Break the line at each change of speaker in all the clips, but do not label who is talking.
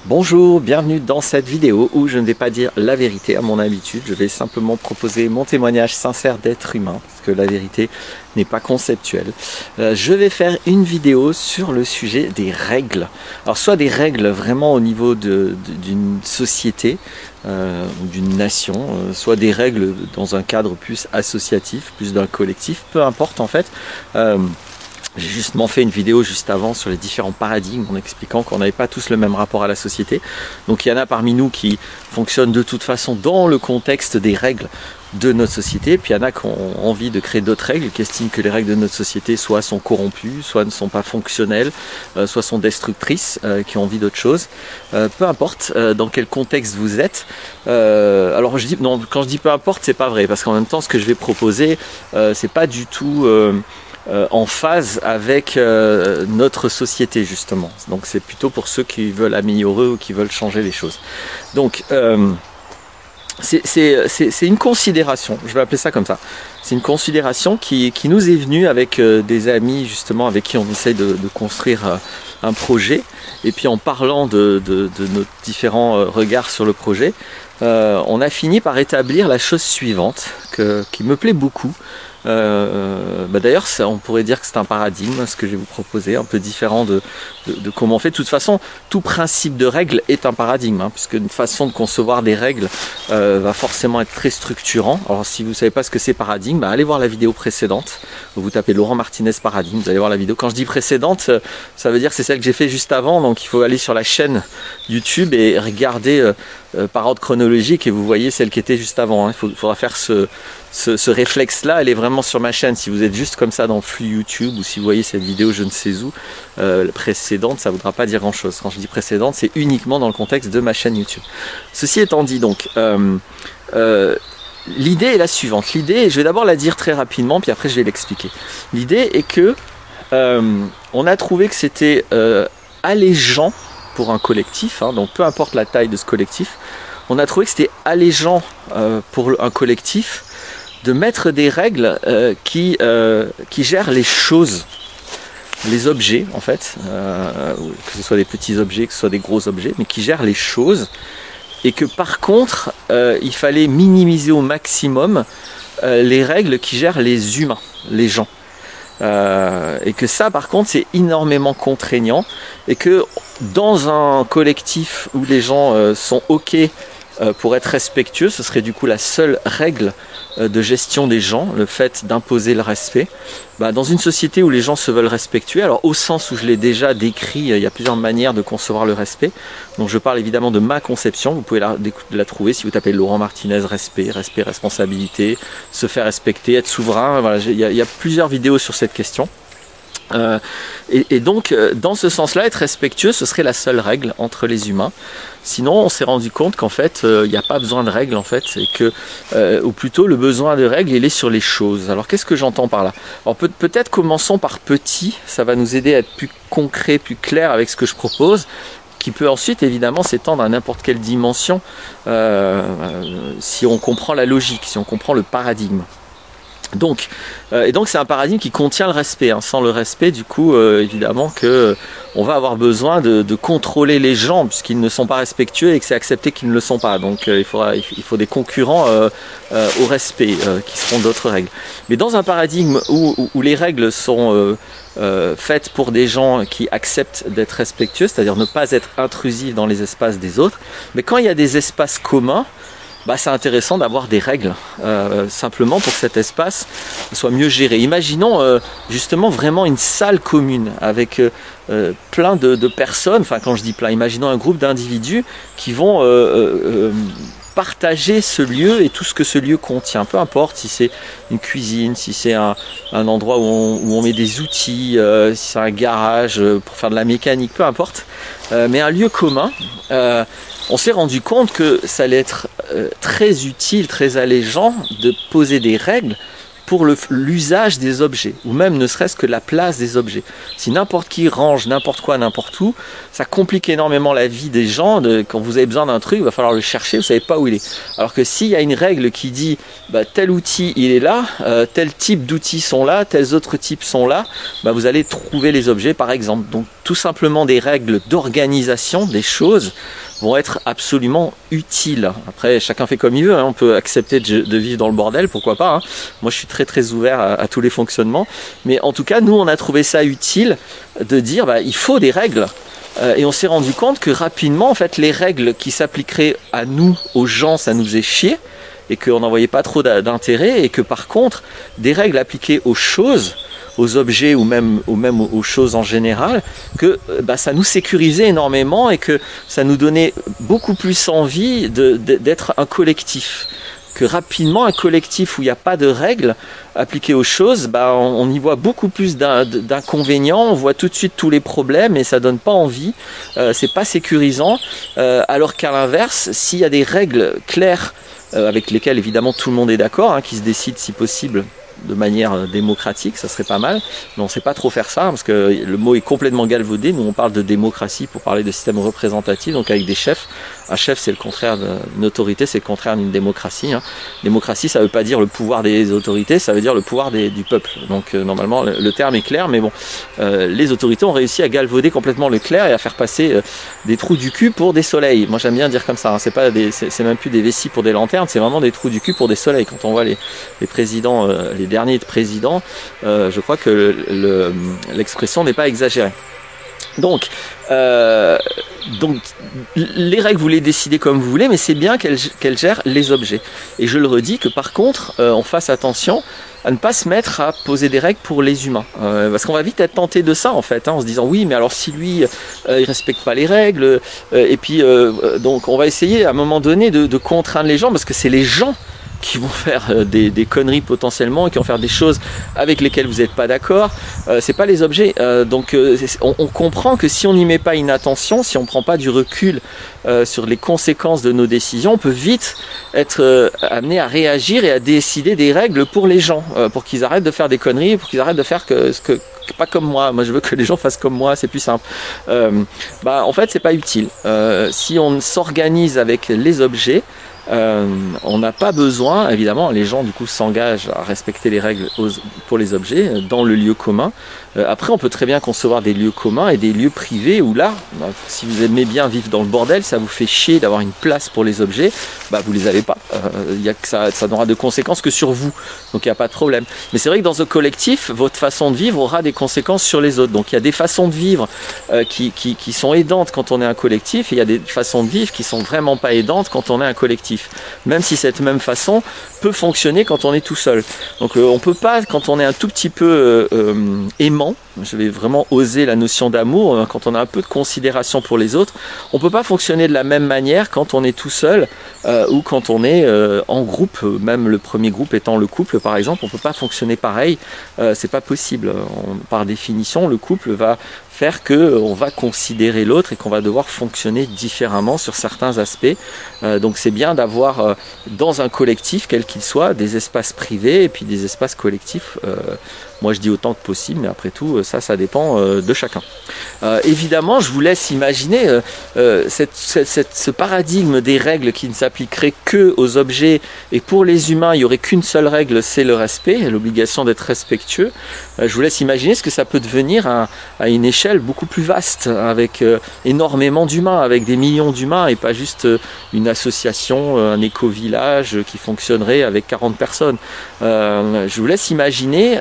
Bonjour, bienvenue dans cette vidéo où je ne vais pas dire la vérité à mon habitude, je vais simplement proposer mon témoignage sincère d'être humain, parce que la vérité n'est pas conceptuelle. Je vais faire une vidéo sur le sujet des règles. Alors soit des règles vraiment au niveau d'une société ou d'une nation, soit des règles dans un cadre plus associatif, plus d'un collectif, peu importe en fait. J'ai justement fait une vidéo juste avant sur les différents paradigmes en expliquant qu'on n'avait pas tous le même rapport à la société. Donc il y en a parmi nous qui fonctionnent de toute façon dans le contexte des règles de notre société, puis il y en a qui ont envie de créer d'autres règles, qui estiment que les règles de notre société soit sont corrompues, soit ne sont pas fonctionnelles, soit sont destructrices, qui ont envie d'autre chose. Peu importe dans quel contexte vous êtes. Alors je dis non, quand je dis peu importe, c'est pas vrai, parce qu'en même temps ce que je vais proposer, c'est pas du tout en phase avec notre société justement. Donc c'est plutôt pour ceux qui veulent améliorer ou qui veulent changer les choses. Donc c'est une considération, je vais appeler ça comme ça. C'est une considération qui nous est venue avec des amis justement avec qui on essaye de construire un projet. Et puis en parlant de nos différents regards sur le projet, on a fini par établir la chose suivante qui me plaît beaucoup. D'ailleurs on pourrait dire que c'est un paradigme ce que je vais vous proposer, un peu différent de comment on fait. De toute façon tout principe de règle est un paradigme, puisque une façon de concevoir des règles va forcément être très structurant. Alors si vous ne savez pas ce que c'est paradigme, allez voir la vidéo précédente, vous tapez Laurent Martinez paradigme, vous allez voir la vidéo. Quand je dis précédente, ça veut dire que c'est celle que j'ai fait juste avant, donc il faut aller sur la chaîne YouTube et regarder par ordre chronologique et vous voyez celle qui était juste avant. Il faudra faire ce réflexe là, elle est vraiment sur ma chaîne. Si vous êtes juste comme ça dans le flux YouTube ou si vous voyez cette vidéo je ne sais où, la précédente, ça ne voudra pas dire grand chose. Quand je dis précédente, c'est uniquement dans le contexte de ma chaîne YouTube. Ceci étant dit, donc l'idée est la suivante. L'idée, je vais d'abord la dire très rapidement puis après je vais l'expliquer. L'idée est que on a trouvé que c'était allégeant pour un collectif, donc peu importe la taille de ce collectif, on a trouvé que c'était allégeant pour un collectif de mettre des règles qui gèrent les choses, les objets en fait, que ce soit des petits objets, que ce soit des gros objets, mais qui gèrent les choses, et que par contre il fallait minimiser au maximum les règles qui gèrent les humains, les gens. Et que ça par contre c'est énormément contraignant, et que dans un collectif où les gens sont ok pour être respectueux, ce serait du coup la seule règle de gestion des gens, le fait d'imposer le respect. Dans une société où les gens se veulent respectueux, alors au sens où je l'ai déjà décrit, il y a plusieurs manières de concevoir le respect. Donc je parle évidemment de ma conception, vous pouvez la trouver si vous tapez Laurent Martinez respect, responsabilité, se faire respecter, être souverain. Voilà, il y a plusieurs vidéos sur cette question. Et donc dans ce sens-là, être respectueux, ce serait la seule règle entre les humains. Sinon, on s'est rendu compte qu'en fait, il n'y a pas besoin de règles en fait, et que, ou plutôt le besoin de règles, il est sur les choses. Alors qu'est-ce que j'entends par là? Alors peut-être commençons par petit, ça va nous aider à être plus concret, plus clair avec ce que je propose, qui peut ensuite évidemment s'étendre à n'importe quelle dimension si on comprend la logique, si on comprend le paradigme. Donc c'est un paradigme qui contient le respect. Sans le respect, du coup, évidemment que on va avoir besoin de contrôler les gens puisqu'ils ne sont pas respectueux et que c'est accepté qu'ils ne le sont pas. Donc il faut des concurrents au respect qui seront d'autres règles. Mais dans un paradigme où les règles sont faites pour des gens qui acceptent d'être respectueux, c'est-à-dire ne pas être intrusifs dans les espaces des autres, mais quand il y a des espaces communs, c'est intéressant d'avoir des règles simplement pour que cet espace soit mieux géré. Imaginons justement vraiment une salle commune avec plein de personnes, enfin quand je dis plein, imaginons un groupe d'individus qui vont partager ce lieu et tout ce que ce lieu contient, peu importe si c'est une cuisine, si c'est un endroit où on met des outils, si c'est un garage pour faire de la mécanique, peu importe, mais un lieu commun. On s'est rendu compte que ça allait être très utile, très allégeant de poser des règles pour l'usage des objets, ou même ne serait-ce que la place des objets. Si n'importe qui range n'importe quoi, n'importe où, ça complique énormément la vie des gens. Quand vous avez besoin d'un truc, il va falloir le chercher, vous savez pas où il est. Alors que s'il y a une règle qui dit bah, tel outil il est là, tel type d'outils sont là, tels autres types sont là, bah, vous allez trouver les objets par exemple. Donc tout simplement des règles d'organisation des choses vont être absolument utiles. Après, chacun fait comme il veut, hein. On peut accepter de vivre dans le bordel, pourquoi pas, hein. Moi, je suis très ouvert à tous les fonctionnements. Mais en tout cas, nous, on a trouvé ça utile de dire, bah, il faut des règles. Et on s'est rendu compte que rapidement, en fait, les règles qui s'appliqueraient à nous, aux gens, ça nous faisait chier, et qu'on n'en voyait pas trop d'intérêt, et que par contre, des règles appliquées aux choses, aux objets ou même aux choses en général, que bah, ça nous sécurisait énormément et que ça nous donnait beaucoup plus envie d'être un collectif. Que rapidement, un collectif où il n'y a pas de règles appliquées aux choses, bah, on y voit beaucoup plus d'inconvénients, on voit tout de suite tous les problèmes et ça donne pas envie, c'est pas sécurisant, alors qu'à l'inverse, s'il y a des règles claires avec lesquelles évidemment tout le monde est d'accord, hein, qui se décident si possible de manière démocratique, ça serait pas mal, mais on ne sait pas trop faire ça parce que le mot est complètement galvaudé. Nous on parle de démocratie pour parler de système représentatif, donc avec des chefs. Un chef c'est le contraire d'une autorité, c'est le contraire d'une démocratie, hein. Démocratie ça veut pas dire le pouvoir des autorités, ça veut dire le pouvoir du peuple. Donc normalement le terme est clair, mais bon, les autorités ont réussi à galvauder complètement le clair et à faire passer des trous du cul pour des soleils. Moi j'aime bien dire comme ça, hein. C'est même plus des vessies pour des lanternes, c'est vraiment des trous du cul pour des soleils. Quand on voit les présidents, les derniers présidents, je crois que l'expression n'est pas exagérée. Donc les règles vous les décidez comme vous voulez, mais c'est bien qu'elles gèrent les objets. Et je le redis que par contre, on fasse attention à ne pas se mettre à poser des règles pour les humains. Parce qu'on va vite être tenté de ça en fait, hein, en se disant oui, mais alors si lui, il respecte pas les règles, et puis donc on va essayer à un moment donné de contraindre les gens, parce que c'est les gens qui vont faire des conneries potentiellement et qui vont faire des choses avec lesquelles vous n'êtes pas d'accord, c'est pas les objets. Donc on comprend que si on n'y met pas une attention, si on ne prend pas du recul sur les conséquences de nos décisions, on peut vite être amené à réagir et à décider des règles pour les gens, pour qu'ils arrêtent de faire des conneries, pour qu'ils arrêtent de faire pas comme moi je veux que les gens fassent comme moi, c'est plus simple. Bah, en fait c'est pas utile. Si on s'organise avec les objets, on n'a pas besoin, évidemment, les gens du coup s'engagent à respecter les règles pour les objets dans le lieu commun. Après, on peut très bien concevoir des lieux communs et des lieux privés où là, si vous aimez bien vivre dans le bordel, ça vous fait chier d'avoir une place pour les objets, bah vous les avez pas. Ça n'aura de conséquences que sur vous, donc il n'y a pas de problème. Mais c'est vrai que dans un collectif, votre façon de vivre aura des conséquences sur les autres. Donc il y a des façons de vivre qui sont aidantes quand on est un collectif, et il y a des façons de vivre qui sont vraiment pas aidantes quand on est un collectif. Même si cette même façon peut fonctionner quand on est tout seul. Donc on peut pas, quand on est un tout petit peu aimant, je vais vraiment oser la notion d'amour, quand on a un peu de considération pour les autres, on peut pas fonctionner de la même manière quand on est tout seul ou quand on est en groupe, même le premier groupe étant le couple par exemple, on peut pas fonctionner pareil, c'est pas possible. Par définition, le couple va faire qu'on va considérer l'autre et qu'on va devoir fonctionner différemment sur certains aspects. Donc c'est bien d'avoir dans un collectif, quel qu'il soit, des espaces privés et puis des espaces collectifs. Moi je dis autant que possible, mais après tout ça dépend de chacun. Évidemment, je vous laisse imaginer ce paradigme des règles qui ne s'appliquerait que aux objets, et pour les humains il n'y aurait qu'une seule règle, c'est le respect, l'obligation d'être respectueux. Je vous laisse imaginer ce que ça peut devenir à une échelle beaucoup plus vaste, avec énormément d'humains, avec des millions d'humains, et pas juste une association, un éco-village qui fonctionnerait avec 40 personnes. Je vous laisse imaginer,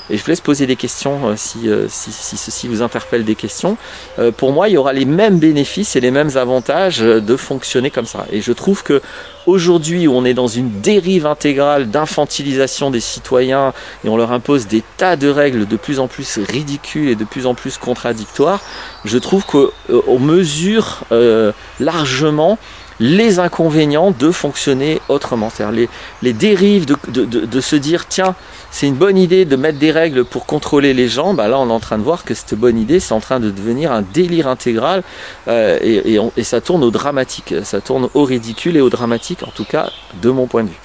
et je vous laisse poser des questions si ceci vous interpelle des questions. Pour moi, il y aura les mêmes bénéfices et les mêmes avantages de fonctionner comme ça. Et je trouve que aujourd'hui, où on est dans une dérive intégrale d'infantilisation des citoyens et on leur impose des tas de règles de plus en plus ridicules et de plus en plus contradictoires, je trouve qu'on mesure largement les inconvénients de fonctionner autrement. C'est-à-dire les dérives de se dire tiens, c'est une bonne idée de mettre des règles pour contrôler les gens, bah là on est en train de voir que cette bonne idée c'est en train de devenir un délire intégral, et ça tourne au dramatique, ça tourne au ridicule et au dramatique, en tout cas de mon point de vue.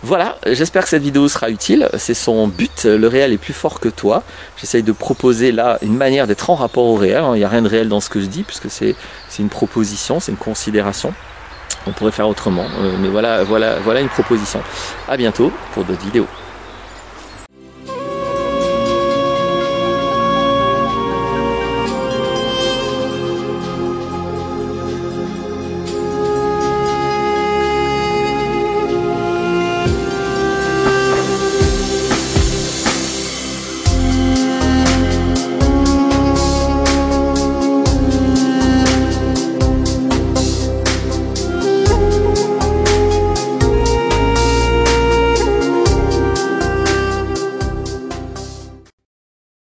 Voilà, j'espère que cette vidéo sera utile, c'est son but, le réel est plus fort que toi. J'essaye de proposer là une manière d'être en rapport au réel, il n'y a rien de réel dans ce que je dis, puisque c'est une proposition, c'est une considération. On pourrait faire autrement, mais voilà une proposition. À bientôt pour d'autres vidéos.